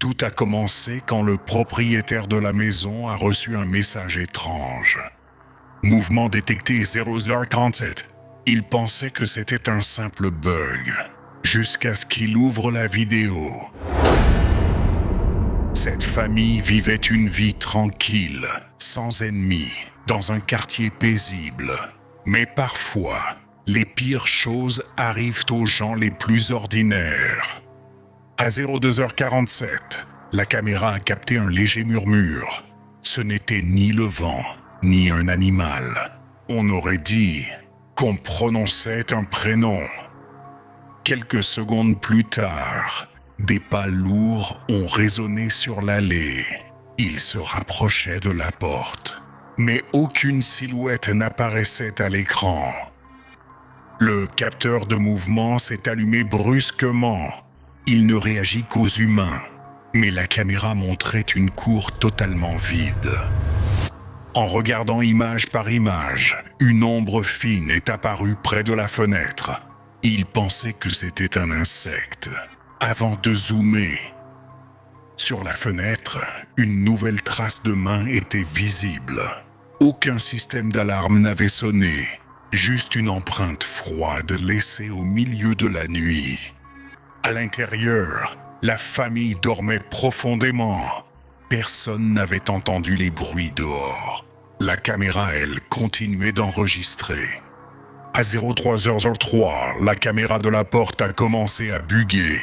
Tout a commencé quand le propriétaire de la maison a reçu un message étrange. Mouvement détecté 0047. Il pensait que c'était un simple bug, jusqu'à ce qu'il ouvre la vidéo. Cette famille vivait une vie tranquille, sans ennemis, dans un quartier paisible. Mais parfois, les pires choses arrivent aux gens les plus ordinaires. À 02h47, la caméra a capté un léger murmure. Ce n'était ni le vent, ni un animal. On aurait dit qu'on prononçait un prénom. Quelques secondes plus tard, des pas lourds ont résonné sur l'allée. Ils se rapprochaient de la porte, mais aucune silhouette n'apparaissait à l'écran. Le capteur de mouvement s'est allumé brusquement. Il ne réagit qu'aux humains, mais la caméra montrait une cour totalement vide. En regardant image par image, une ombre fine est apparue près de la fenêtre. Il pensait que c'était un insecte, avant de zoomer. Sur la fenêtre, une nouvelle trace de main était visible. Aucun système d'alarme n'avait sonné, juste une empreinte froide laissée au milieu de la nuit. À l'intérieur, la famille dormait profondément. Personne n'avait entendu les bruits dehors. La caméra, elle, continuait d'enregistrer. À 03h03, la caméra de la porte a commencé à bugger.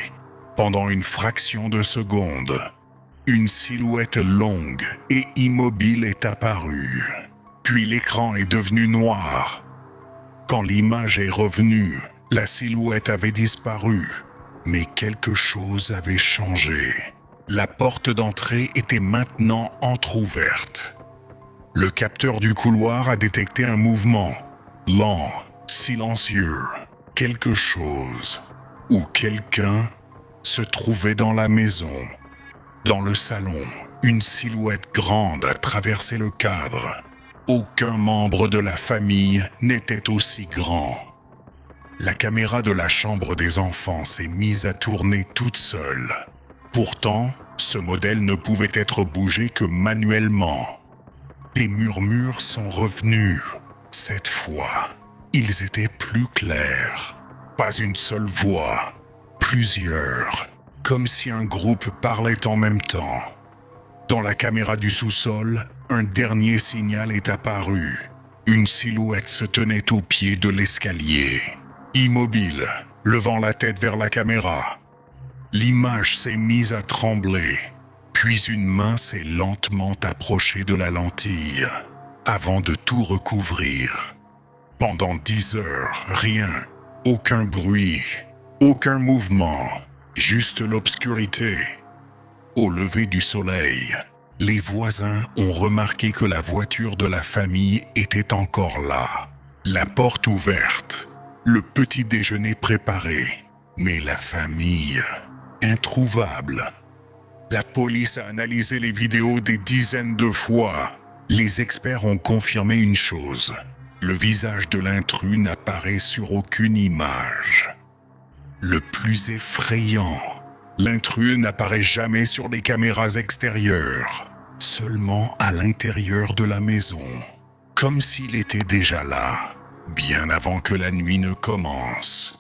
Pendant une fraction de seconde, une silhouette longue et immobile est apparue. Puis l'écran est devenu noir. Quand l'image est revenue, la silhouette avait disparu. Mais quelque chose avait changé. La porte d'entrée était maintenant entr'ouverte. Le capteur du couloir a détecté un mouvement, lent, silencieux. Quelque chose, ou quelqu'un, se trouvait dans la maison. Dans le salon, une silhouette grande a traversé le cadre. Aucun membre de la famille n'était aussi grand. La caméra de la chambre des enfants s'est mise à tourner toute seule. Pourtant, ce modèle ne pouvait être bougé que manuellement. Des murmures sont revenus. Cette fois, ils étaient plus clairs. Pas une seule voix, plusieurs, comme si un groupe parlait en même temps. Dans la caméra du sous-sol, un dernier signal est apparu. Une silhouette se tenait au pied de l'escalier. Immobile, levant la tête vers la caméra. L'image s'est mise à trembler, puis une main s'est lentement approchée de la lentille, avant de tout recouvrir. Pendant 10 heures, rien, aucun bruit, aucun mouvement, juste l'obscurité. Au lever du soleil, les voisins ont remarqué que la voiture de la famille était encore là, la porte ouverte. Le petit déjeuner préparé, mais la famille, introuvable. La police a analysé les vidéos des dizaines de fois. Les experts ont confirmé une chose. Le visage de l'intrus n'apparaît sur aucune image. Le plus effrayant, l'intrus n'apparaît jamais sur les caméras extérieures, seulement à l'intérieur de la maison, comme s'il était déjà là. Bien avant que la nuit ne commence.